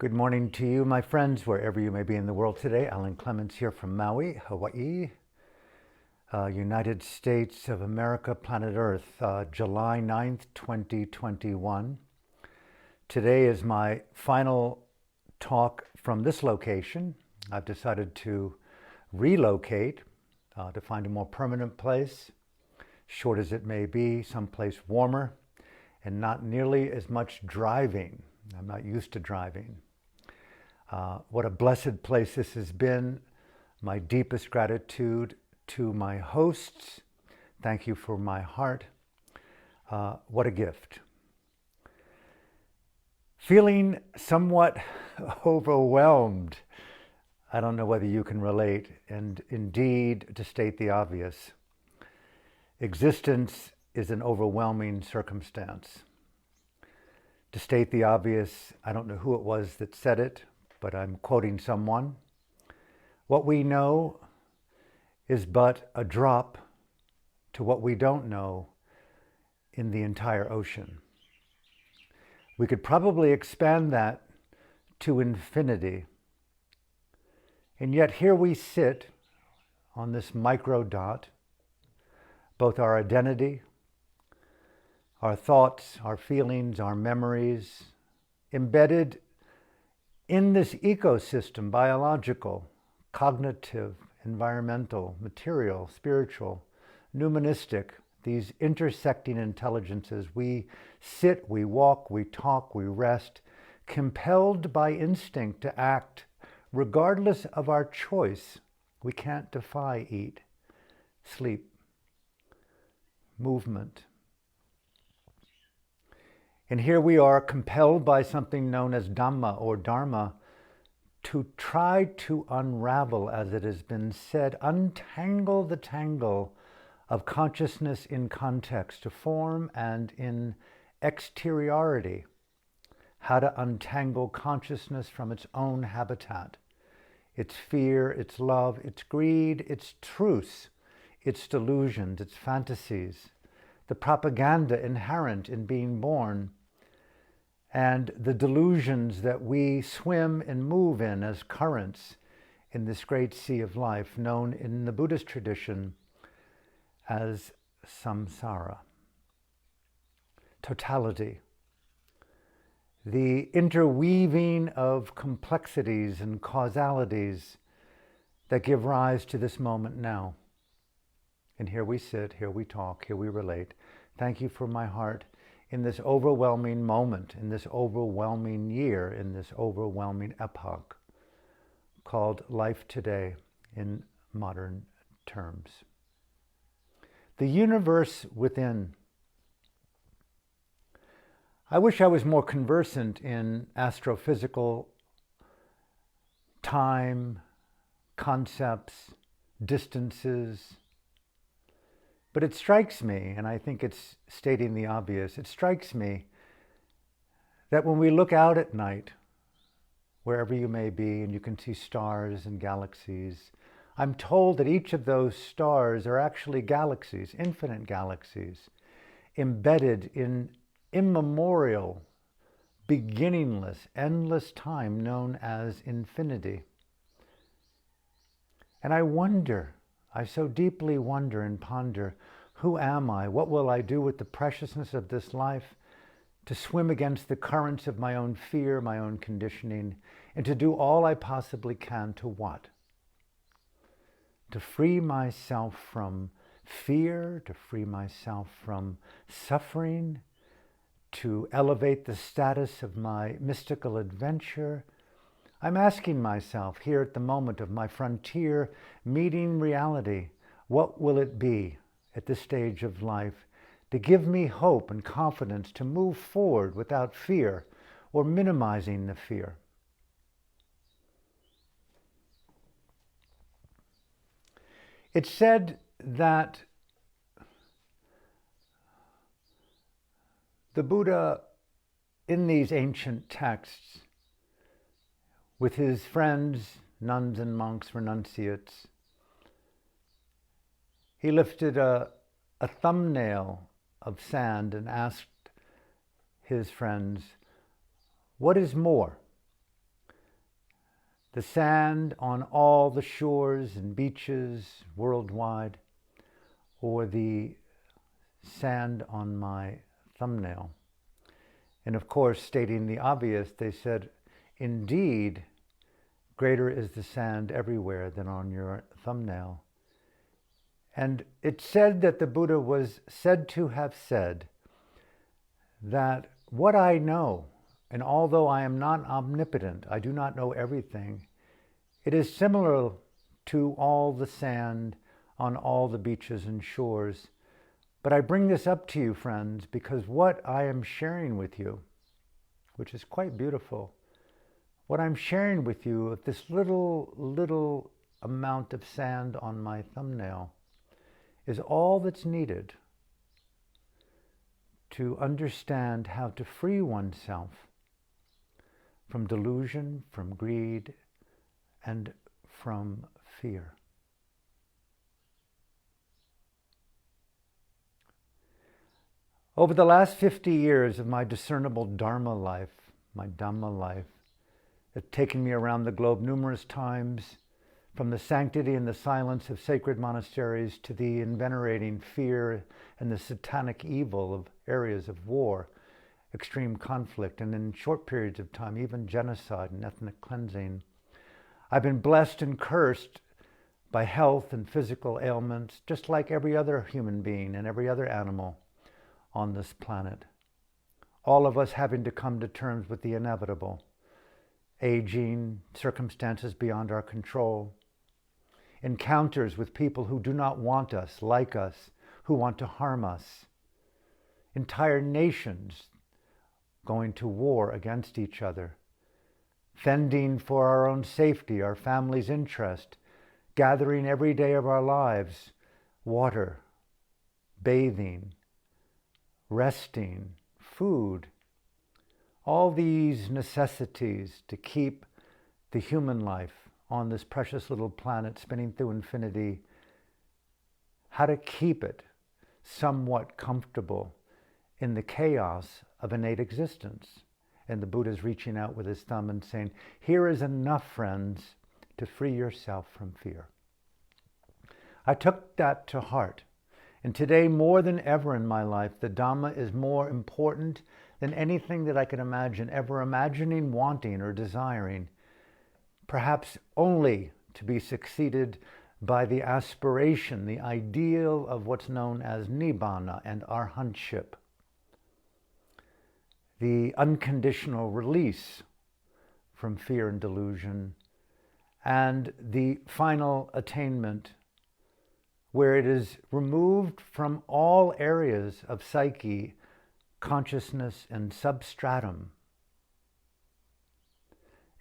Good morning to you, my friends, wherever you may be in the world today. Alan Clements here from Maui, Hawaii, United States of America, planet Earth, July 9th, 2021. Today is my final talk from this location. I've decided to relocate to find a more permanent place, short as it may be, someplace warmer and not nearly as much driving. I'm not used to driving. What a blessed place this has been. My deepest gratitude to my hosts. Thank you for my heart. What a gift. Feeling somewhat overwhelmed. I don't know whether you can relate. And indeed, to state the obvious, existence is an overwhelming circumstance. To state the obvious, I don't know who it was that said it, but I'm quoting someone. What we know is but a drop to what we don't know in the entire ocean. We could probably expand that to infinity. And yet here we sit on this micro dot, both our identity, our thoughts, our feelings, our memories, embedded in this ecosystem, biological, cognitive, environmental, material, spiritual, nuministic, these intersecting intelligences. We sit, we walk, we talk, we rest, compelled by instinct to act regardless of our choice. We can't defy eat, sleep, movement. And here we are compelled by something known as Dhamma or Dharma to try to unravel, as it has been said, untangle the tangle of consciousness in context, to form and in exteriority, how to untangle consciousness from its own habitat, its fear, its love, its greed, its truths, its delusions, its fantasies, the propaganda inherent in being born, and the delusions that we swim and move in as currents in this great sea of life, known in the Buddhist tradition as samsara. Totality. The interweaving of complexities and causalities that give rise to this moment now. And here we sit, here we talk, here we relate. Thank you for my heart. In this overwhelming moment, in this overwhelming year, in this overwhelming epoch called life today in modern terms. The universe within. I wish I was more conversant in astrophysical time, concepts, distances. But it strikes me, and I think it's stating the obvious, it strikes me that when we look out at night, wherever you may be, and you can see stars and galaxies, I'm told that each of those stars are actually galaxies, infinite galaxies, embedded in immemorial, beginningless, endless time known as infinity. And I wonder, I so deeply wonder and ponder, who am I? What will I do with the preciousness of this life? To swim against the currents of my own fear, my own conditioning, and to do all I possibly can to what? To free myself from fear, to free myself from suffering, to elevate the status of my mystical adventure. I'm asking myself here at the moment of my frontier meeting reality, what will it be at this stage of life to give me hope and confidence to move forward without fear or minimizing the fear? It's said that the Buddha, in these ancient texts, with his friends, nuns and monks, renunciates, he lifted a thumbnail of sand and asked his friends, what is more, The sand on all the shores and beaches worldwide, or the sand on my thumbnail. And of course, stating the obvious, they said, indeed, greater is the sand everywhere than on your thumbnail. And it said that the Buddha was said to have said that what I know, and although I am not omnipotent, I do not know everything, it is similar to all the sand on all the beaches and shores. But I bring this up to you, friends, because what I am sharing with you, which is quite beautiful, what I'm sharing with you with this little amount of sand on my thumbnail is all that's needed to understand how to free oneself from delusion, from greed, and from fear. Over the last 50 years of my discernible Dharma life, my Dhamma life, it's taken me around the globe numerous times, from the sanctity and the silence of sacred monasteries to the invenerating fear and the satanic evil of areas of war, extreme conflict, and in short periods of time, even genocide and ethnic cleansing. I've been blessed and cursed by health and physical ailments, just like every other human being and every other animal on this planet. All of us having to come to terms with the inevitable. Aging, circumstances beyond our control, encounters with people who do not want us, like us, who want to harm us, entire nations going to war against each other, fending for our own safety, our family's interest, gathering every day of our lives, water, bathing, resting, food, all these necessities to keep the human life on this precious little planet spinning through infinity, how to keep it somewhat comfortable in the chaos of innate existence. And the Buddha's reaching out with his thumb and saying, here is enough, friends, to free yourself from fear. I took that to heart. And today, more than ever in my life, the Dhamma is more important than anything that I could imagine, ever imagining, wanting, or desiring, perhaps only to be succeeded by the aspiration, the ideal of what's known as Nibbana and Arhantship, the unconditional release from fear and delusion, and the final attainment where it is removed from all areas of psyche, consciousness, and substratum,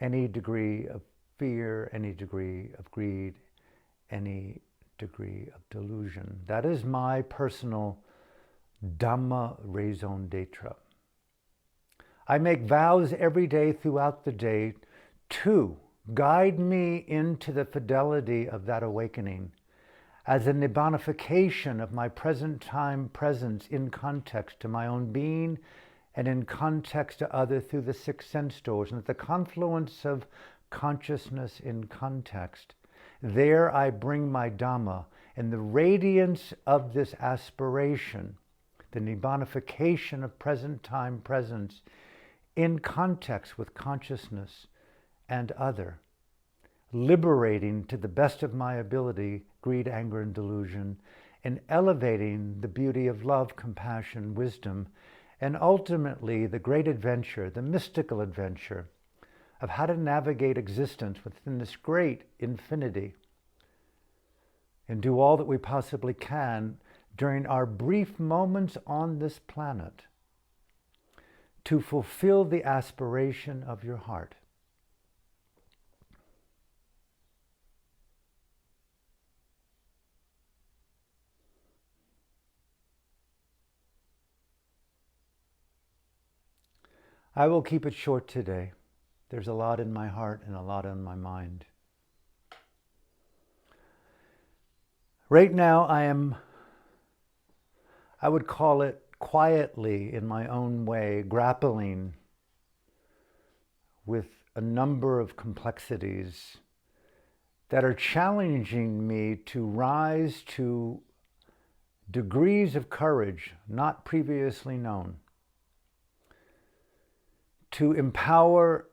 any degree of fear, any degree of greed, any degree of delusion. That is my personal Dhamma raison d'etre. I make vows every day throughout the day to guide me into the fidelity of that awakening as a nibbanification of my present time presence in context to my own being and in context to other through the six sense doors. And at the confluence of consciousness in context, there I bring my Dhamma, and the radiance of this aspiration, the nibbanification of present time presence in context with consciousness and other, liberating to the best of my ability greed, anger, and delusion, and elevating the beauty of love, compassion, wisdom, and ultimately the great adventure, the mystical adventure of how to navigate existence within this great infinity and do all that we possibly can during our brief moments on this planet to fulfill the aspiration of your heart. I will keep it short today. There's a lot in my heart and a lot in my mind. Right now I would call it quietly in my own way, grappling with a number of complexities that are challenging me to rise to degrees of courage not previously known, to empower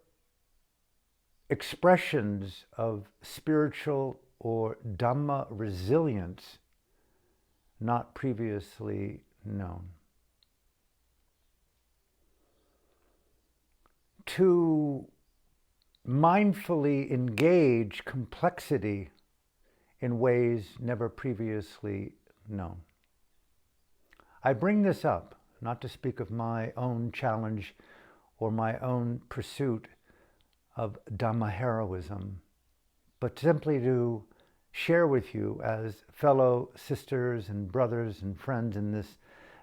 expressions of spiritual or Dhamma resilience not previously known, to mindfully engage complexity in ways never previously known. I bring this up not to speak of my own challenge or my own pursuit of Dhamma heroism, but simply to share with you as fellow sisters and brothers and friends in this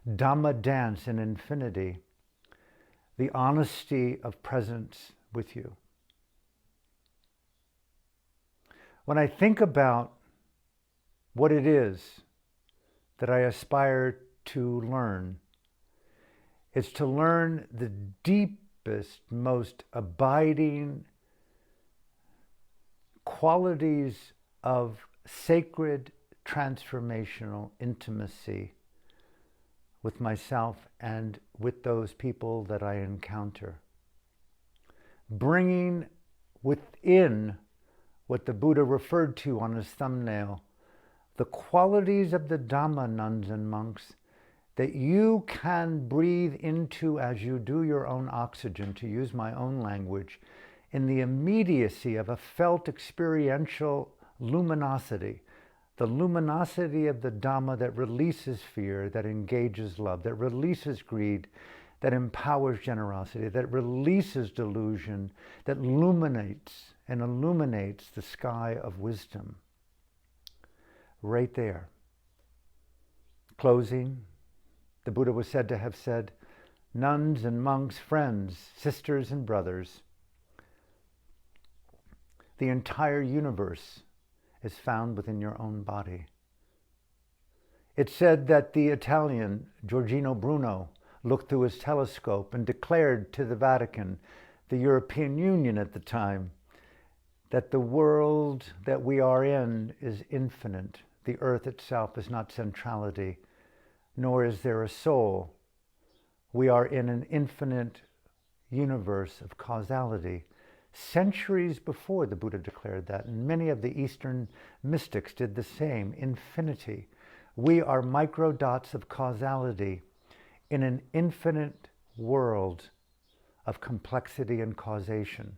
Dhamma dance in infinity, the honesty of presence with you. When I think about what it is that I aspire to learn, it's to learn the deepest, most abiding qualities of sacred transformational intimacy with myself and with those people that I encounter. Bringing within what the Buddha referred to on his thumbnail, the qualities of the Dhamma, nuns and monks, that you can breathe into as you do your own oxygen, to use my own language, in the immediacy of a felt experiential luminosity, the luminosity of the Dhamma that releases fear, that engages love, that releases greed, that empowers generosity, that releases delusion, that illuminates and illuminates the sky of wisdom. Right there. Closing, the Buddha was said to have said, nuns and monks, friends, sisters and brothers, the entire universe is found within your own body. It said that the Italian Giorgino Bruno looked through his telescope and declared to the Vatican, the European Union at the time, that the world that we are in is infinite. The earth itself is not centrality, nor is there a soul. We are in an infinite universe of causality. Centuries before the Buddha declared that, and many of the Eastern mystics did the same. Infinity. We are microdots of causality in an infinite world of complexity and causation.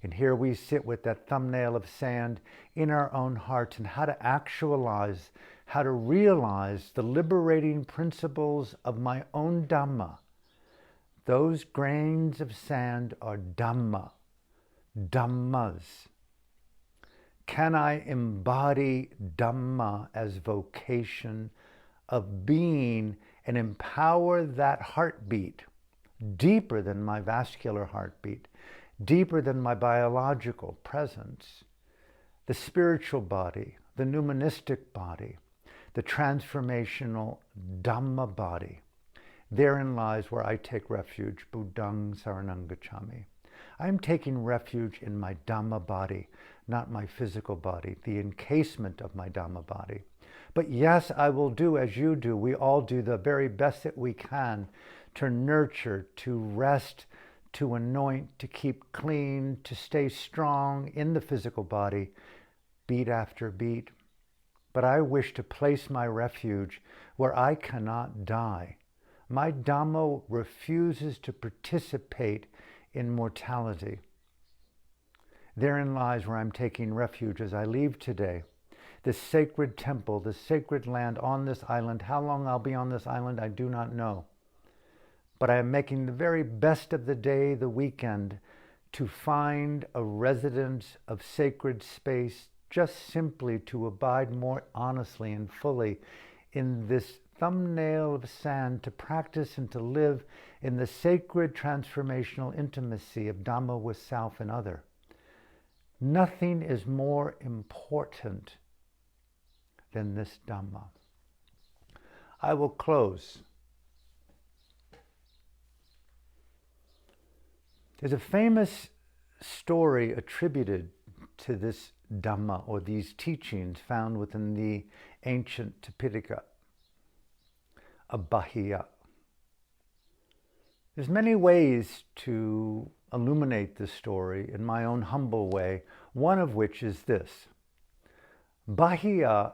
And here we sit with that thumbnail of sand in our own hearts, and how to actualize, how to realize the liberating principles of my own Dhamma. Those grains of sand are Dhamma, Dhammas. Can I embody Dhamma as vocation of being and empower that heartbeat deeper than my vascular heartbeat, deeper than my biological presence, the spiritual body, the numismatic body, the transformational Dhamma body. Therein lies where I take refuge, Buddhang Saranang Gacchami. I am taking refuge in my Dhamma body, not my physical body, the encasement of my Dhamma body. But yes, I will do as you do. We all do the very best that we can to nurture, to rest, to anoint, to keep clean, to stay strong in the physical body, beat after beat. But I wish to place my refuge where I cannot die. My Dhamma refuses to participate in mortality. Therein lies where I'm taking refuge as I leave today. This sacred temple, this sacred land on this island. How long I'll be on this island, I do not know. But I am making the very best of the day, the weekend, to find a residence of sacred space, just simply to abide more honestly and fully in this thumbnail of sand, to practice and to live in the sacred transformational intimacy of Dhamma with self and other. Nothing is more important than this Dhamma. I will close. There's a famous story attributed to this Dhamma, or these teachings found within the ancient Tipitaka of Bahiya. There's many ways to illuminate this story in my own humble way, one of which is this. Bahiya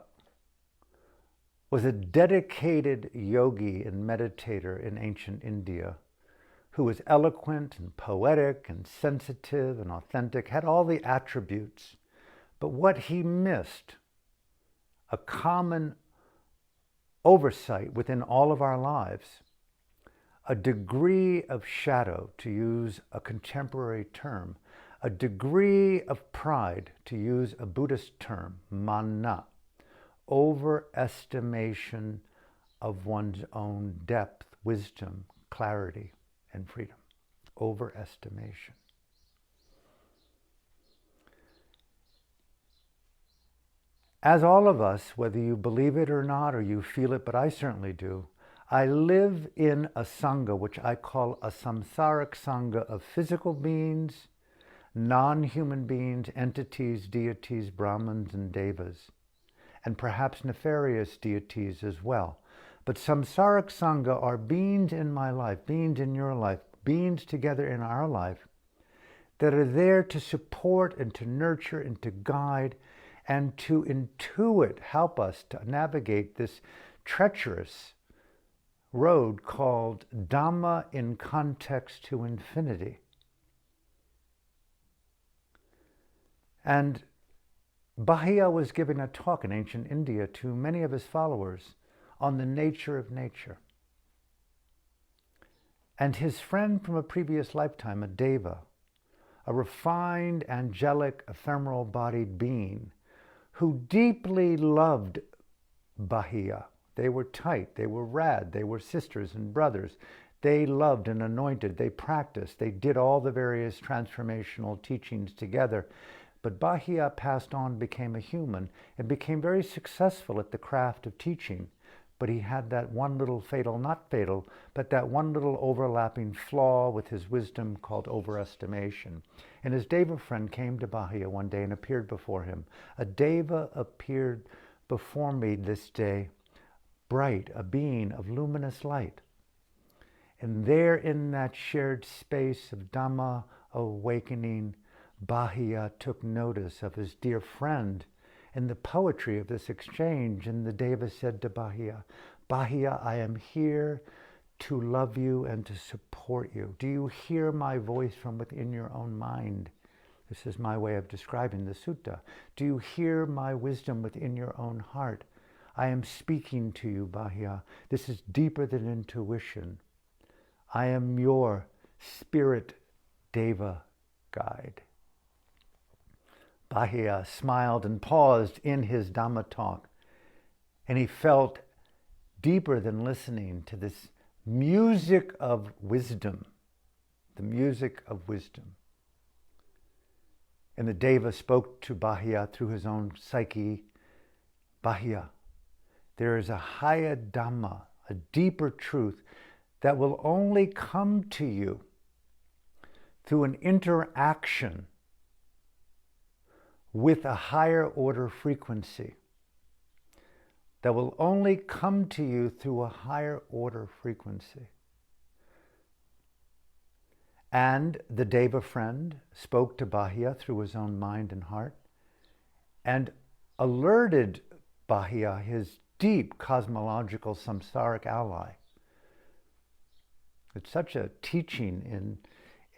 was a dedicated yogi and meditator in ancient India who was eloquent and poetic and sensitive and authentic, had all the attributes. But what he missed, a common oversight within all of our lives, a degree of shadow, to use a contemporary term, a degree of pride, to use a Buddhist term, mana, overestimation of one's own depth, wisdom, clarity, and freedom. Overestimation. As all of us, whether you believe it or not, or you feel it, but I certainly do, I live in a Sangha, which I call a Samsara Sangha of physical beings, non-human beings, entities, deities, Brahmins, and Devas, and perhaps nefarious deities as well. But Samsara Sangha are beings in my life, beings in your life, beings together in our life that are there to support and to nurture and to guide and to intuit, help us to navigate this treacherous road called Dhamma in context to infinity. And Bahiya was giving a talk in ancient India to many of his followers on the nature of nature. And his friend from a previous lifetime, a deva, a refined, angelic, ephemeral-bodied being who deeply loved Bahiya. They were tight, they were rad, they were sisters and brothers. They loved and anointed, they practiced, they did all the various transformational teachings together. But Bahiya passed on, became a human, and became very successful at the craft of teaching. But he had that one little fatal, not fatal, but that one little overlapping flaw with his wisdom called overestimation. And his deva friend came to Bahiya one day and appeared before him. A deva appeared before me this day, bright, a being of luminous light. And there in that shared space of Dhamma awakening, Bahiya took notice of his dear friend and the poetry of this exchange. And the deva said to Bahiya, Bahiya, I am here to love you and to support you. Do you hear my voice from within your own mind? This is my way of describing the sutta. Do you hear my wisdom within your own heart? I am speaking to you, Bahiya. This is deeper than intuition. I am your spirit deva guide. Bahiya smiled and paused in his Dhamma talk, and he felt deeper than listening to this music of wisdom, the music of wisdom. And the deva spoke to Bahiya through his own psyche. Bahiya, there is a higher Dhamma, a deeper truth that will only come to you through an interaction with a higher order frequency, that will only come to you through a higher order frequency. And the deva friend spoke to Bahiya through his own mind and heart and alerted Bahiya, his deep cosmological samsaric ally. It's such a teaching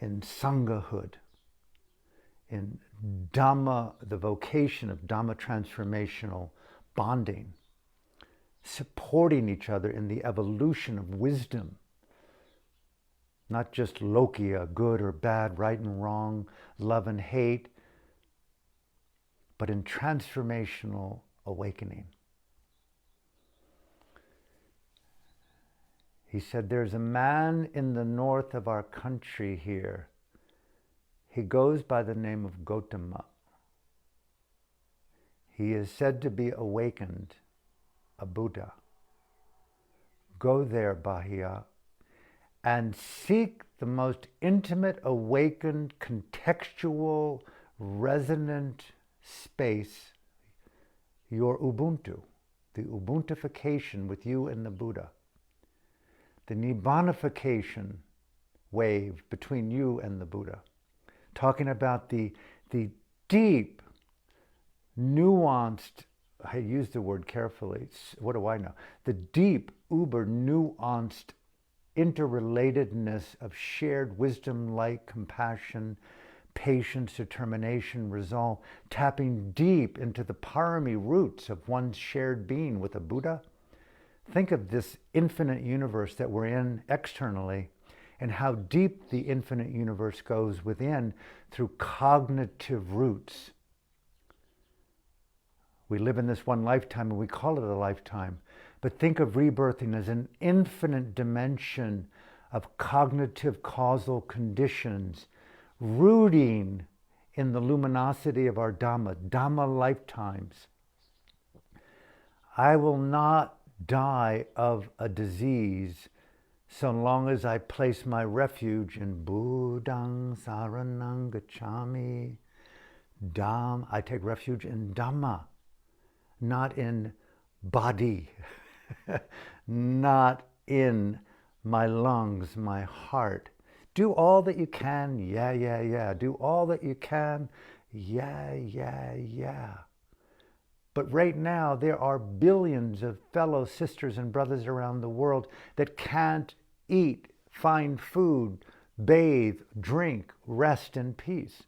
in Sanghahood, in Dhamma, the vocation of Dhamma transformational bonding, supporting each other in the evolution of wisdom, not just lokia, good or bad, right and wrong, love and hate, but in transformational awakening. He said, there's a man in the north of our country here. He goes by the name of Gautama. He is said to be awakened, a Buddha. Go there, Bahiya, and seek the most intimate, awakened, contextual, resonant space, your Ubuntu, the Ubuntification with you and the Buddha, the Nibbanification wave between you and the Buddha, talking about the deep, nuanced, I use the word carefully, what do I know? The deep, uber nuanced interrelatedness of shared wisdom, light, compassion, patience, determination, resolve, tapping deep into the parami roots of one's shared being with a Buddha. Think of this infinite universe that we're in externally and how deep the infinite universe goes within through cognitive roots. We live in this one lifetime and we call it a lifetime. But think of rebirthing as an infinite dimension of cognitive causal conditions rooting in the luminosity of our Dhamma lifetimes. I will not die of a disease so long as I place my refuge in Buddhang Saranang Gacchami. I take refuge in Dhamma, not in body, not in my lungs, my heart. Do all that you can, yeah. Do all that you can, yeah. But right now, there are billions of fellow sisters and brothers around the world that can't eat, find food, bathe, drink, rest in peace.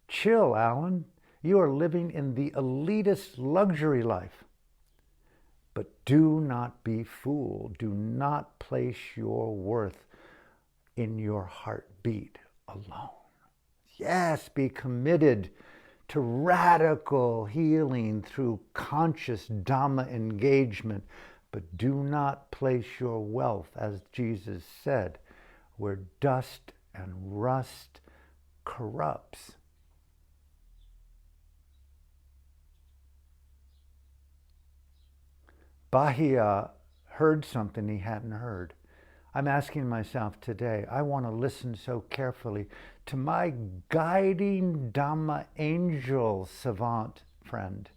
Chill, Alan. You are living in the elitist luxury life. But do not be fooled. Do not place your worth in your heartbeat alone. Yes, be committed to radical healing through conscious Dhamma engagement, but do not place your wealth, as Jesus said, where dust and rust corrupts. Bahia heard something he hadn't heard. I'm asking myself today, I want to listen so carefully to my guiding Dhamma angel savant friend.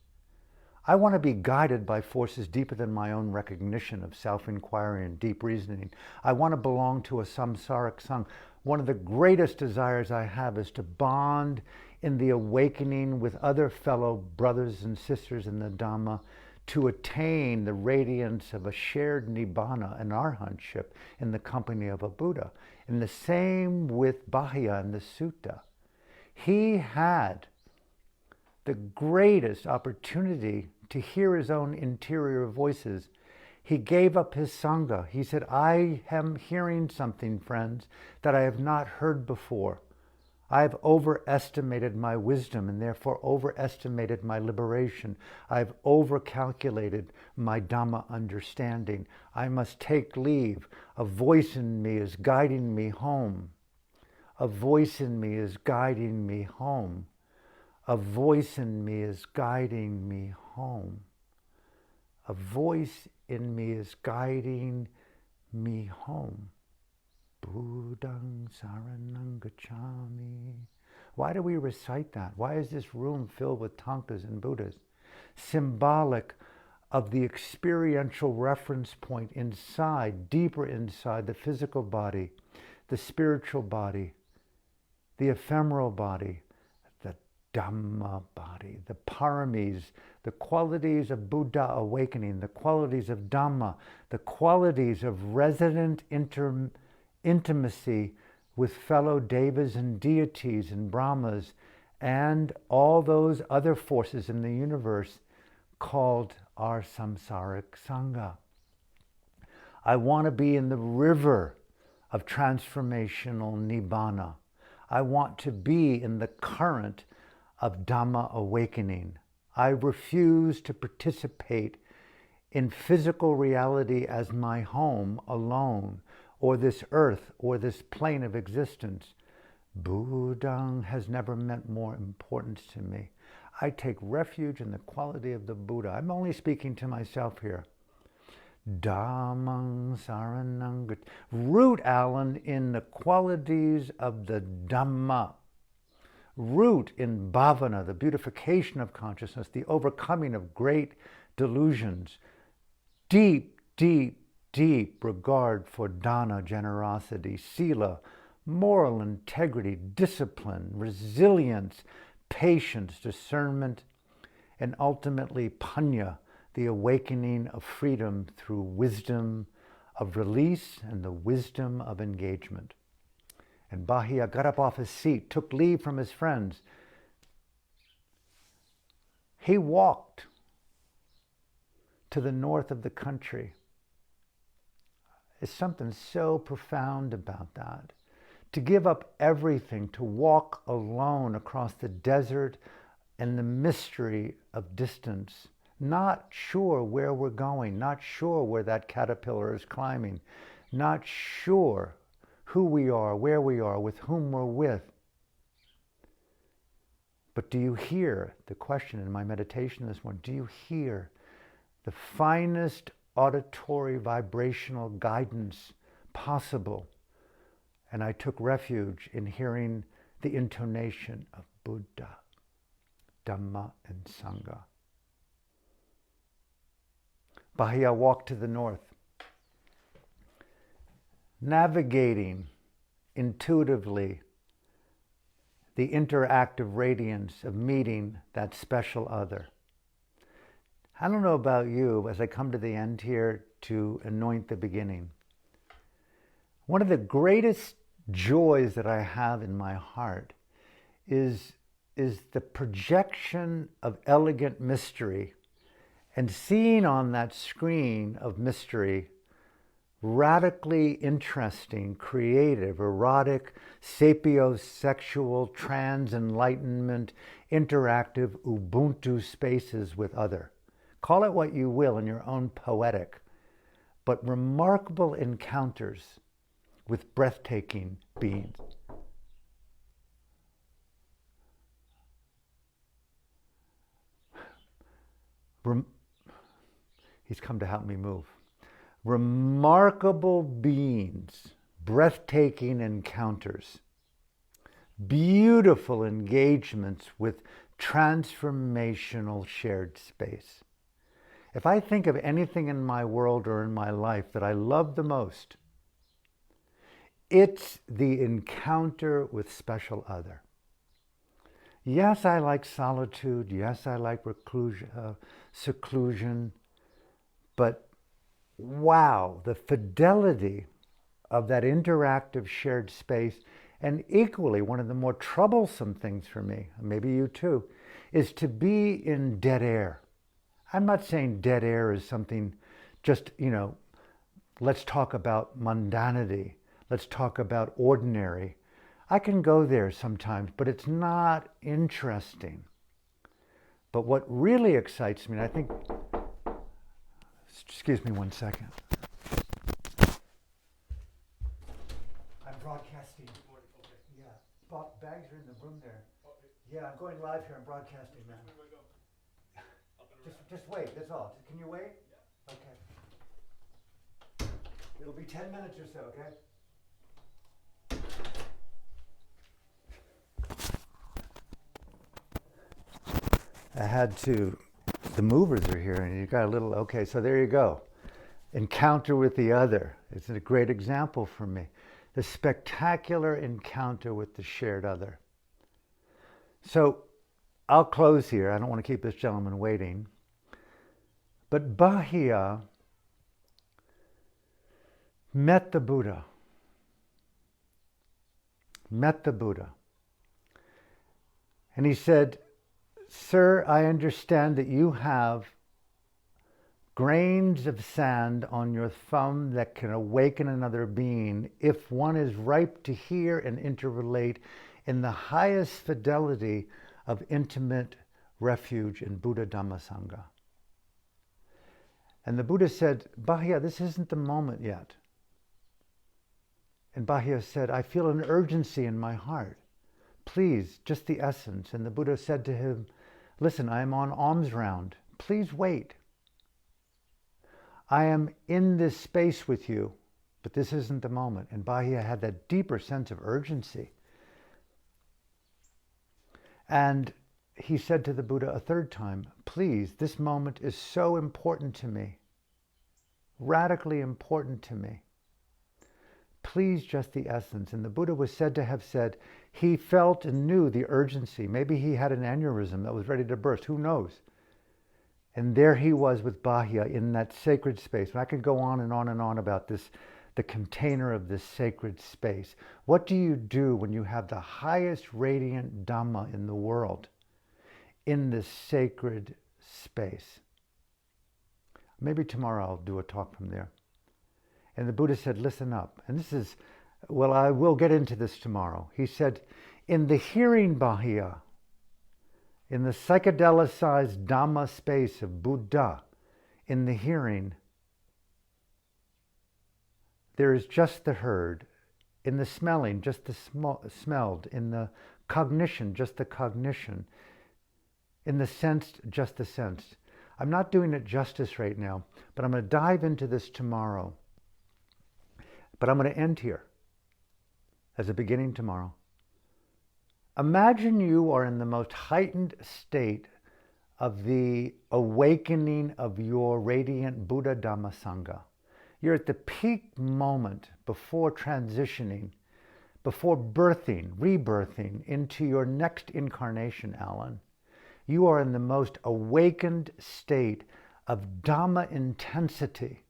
I want to be guided by forces deeper than my own recognition of self-inquiry and deep reasoning. I want to belong to a Samsara Sangha. One of the greatest desires I have is to bond in the awakening with other fellow brothers and sisters in the Dhamma, to attain the radiance of a shared nibbana and arhantship in the company of a Buddha. And the same with Bahia and the sutta. He had the greatest opportunity to hear his own interior voices. He gave up his Sangha. He said, I am hearing something, friends, that I have not heard before. I've overestimated my wisdom and therefore overestimated my liberation. I've overcalculated my Dhamma understanding. I must take leave. A voice in me is guiding me home. A voice in me is guiding me home. A voice in me is guiding me home. A voice in me is guiding me home. Buddhang Saranang Gacchami. Why do we recite that? Why is this room filled with Tankas and Buddhas? Symbolic of the experiential reference point inside, deeper inside the physical body, the spiritual body, the ephemeral body, the Dhamma body, the paramis, the qualities of Buddha awakening, the qualities of Dhamma, the qualities of resident intimacy with fellow devas and deities and brahmas and all those other forces in the universe called our Samsara Sangha. I want to be in the river of transformational nibbana. I want to be in the current of Dhamma awakening. I refuse to participate in physical reality as my home alone, or this earth, or this plane of existence. Buddhang has never meant more importance to me. I take refuge in the quality of the Buddha. I'm only speaking to myself here. Dhammang saranang gacchami. Root, Alan, in the qualities of the Dhamma. Root in bhavana, the beautification of consciousness, the overcoming of great delusions. Deep, deep, deep regard for dana, generosity, sila, moral integrity, discipline, resilience, patience, discernment, and ultimately panya, the awakening of freedom through wisdom of release and the wisdom of engagement. And Bahia got up off his seat, took leave from his friends. He walked to the north of the country. There's something so profound about that. To give up everything, to walk alone across the desert and the mystery of distance, not sure where we're going, not sure where that caterpillar is climbing, not sure who we are, where we are, with whom we're with. But do you hear, the question in my meditation this morning, do you hear the finest auditory vibrational guidance possible? And I took refuge in hearing the intonation of Buddha, Dhamma, and Sangha. Bahia walked to the north, navigating intuitively the interactive radiance of meeting that special other. I don't know about you, as I come to the end here to anoint the beginning. One of the greatest joys that I have in my heart is the projection of elegant mystery and seeing on that screen of mystery radically interesting, creative, erotic, sapiosexual, trans-enlightenment, interactive Ubuntu spaces with other. Call it what you will in your own poetic, but remarkable encounters with breathtaking beings. He's come to help me move. Remarkable beings, breathtaking encounters, beautiful engagements with transformational shared space. If I think of anything in my world or in my life that I love the most, it's the encounter with special other. Yes, I like solitude. Yes, I like seclusion. But wow, the fidelity of that interactive shared space, and equally one of the more troublesome things for me, maybe you too, is to be in dead air. I'm not saying dead air is something just, let's talk about mundanity. Let's talk about ordinary. I can go there sometimes, but it's not interesting. But what really excites me, and I think, excuse me 1 second. I'm broadcasting. Yeah, bags are in the room there. Yeah, I'm going live here. I'm broadcasting, man. Just wait, that's all. Can you wait? Okay. It'll be 10 minutes or so, okay? I had to, the movers are here and you got a little, okay, so there you go. Encounter with the other. It's a great example for me. The spectacular encounter with the shared other. So I'll close here. I don't want to keep this gentleman waiting. But Bahia met the Buddha. Met the Buddha. And he said, "Sir, I understand that you have grains of sand on your thumb that can awaken another being if one is ripe to hear and interrelate in the highest fidelity of intimate refuge in Buddha Dhamma Sangha." And the Buddha said, "Bahia, this isn't the moment yet." And Bahia said, "I feel an urgency in my heart. Please, just the essence." And the Buddha said to him, "Listen, I am on alms round. Please wait. I am in this space with you, but this isn't the moment. And Bahia had that deeper sense of urgency. And he said to the Buddha a third time, please, this moment is so important to me, radically important to me. Please, just the essence. And the Buddha was said to have said, he felt and knew the urgency. Maybe he had an aneurysm that was ready to burst. Who knows? And there he was with Bahia in that sacred space. And I could go on and on and on about this, the container of this sacred space. What do you do when you have the highest radiant Dhamma in the world in this sacred space? Maybe tomorrow I'll do a talk from there. And the Buddha said, listen up. And this is, well, I will get into this tomorrow. He said, in the hearing Bahia, in the psychedelicized Dhamma space of Buddha, in the hearing, there is just the heard. In the smelling, just the smelled. In the cognition, just the cognition. In the sensed, just the sensed. I'm not doing it justice right now, but I'm going to dive into this tomorrow. But I'm going to end here as a beginning tomorrow. Imagine you are in the most heightened state of the awakening of your radiant Buddha Dhamma Sangha. You're at the peak moment before transitioning, before birthing, rebirthing into your next incarnation, Alan. You are in the most awakened state of Dhamma intensity.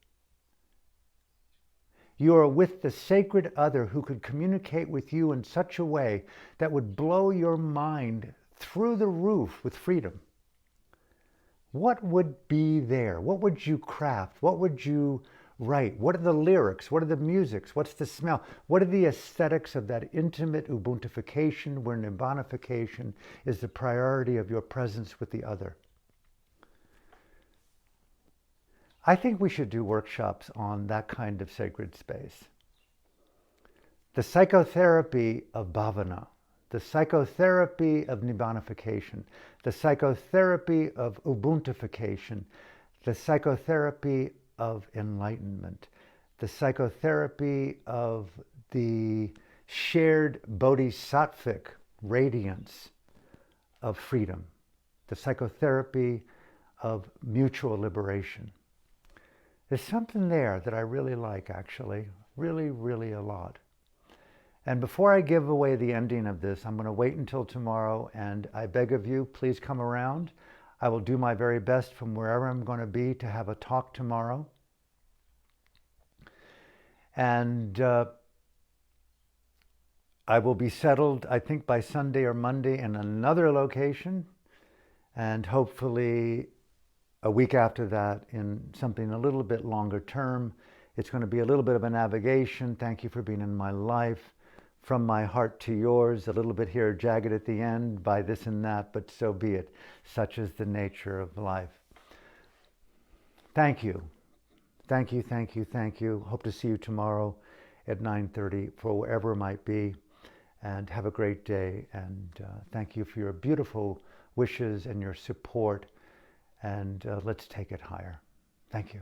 You are with the sacred other who could communicate with you in such a way that would blow your mind through the roof with freedom. What would be there? What would you craft? What would you write? What are the lyrics? What are the musics? What's the smell? What are the aesthetics of that intimate ubuntification where nibbanification is the priority of your presence with the other? I think we should do workshops on that kind of sacred space. The psychotherapy of bhavana, the psychotherapy of nibbanification, the psychotherapy of ubuntification, the psychotherapy of enlightenment, the psychotherapy of the shared bodhisattvic radiance of freedom, the psychotherapy of mutual liberation. There's something there that I really like, actually, really, really a lot. And before I give away the ending of this, I'm going to wait until tomorrow, and I beg of you, please come around. I will do my very best from wherever I'm going to be to have a talk tomorrow. And I will be settled, I think, by Sunday or Monday in another location, and hopefully a week after that in something a little bit longer term. It's going to be a little bit of a navigation. Thank you for being in my life. From my heart to yours, a little bit here jagged at the end by this and that, but so be it. Such is the nature of life. Thank you. Thank you, thank you, thank you. Hope to see you tomorrow at 9:30 for wherever it might be. And have a great day. And thank you for your beautiful wishes and your support. And let's take it higher. Thank you.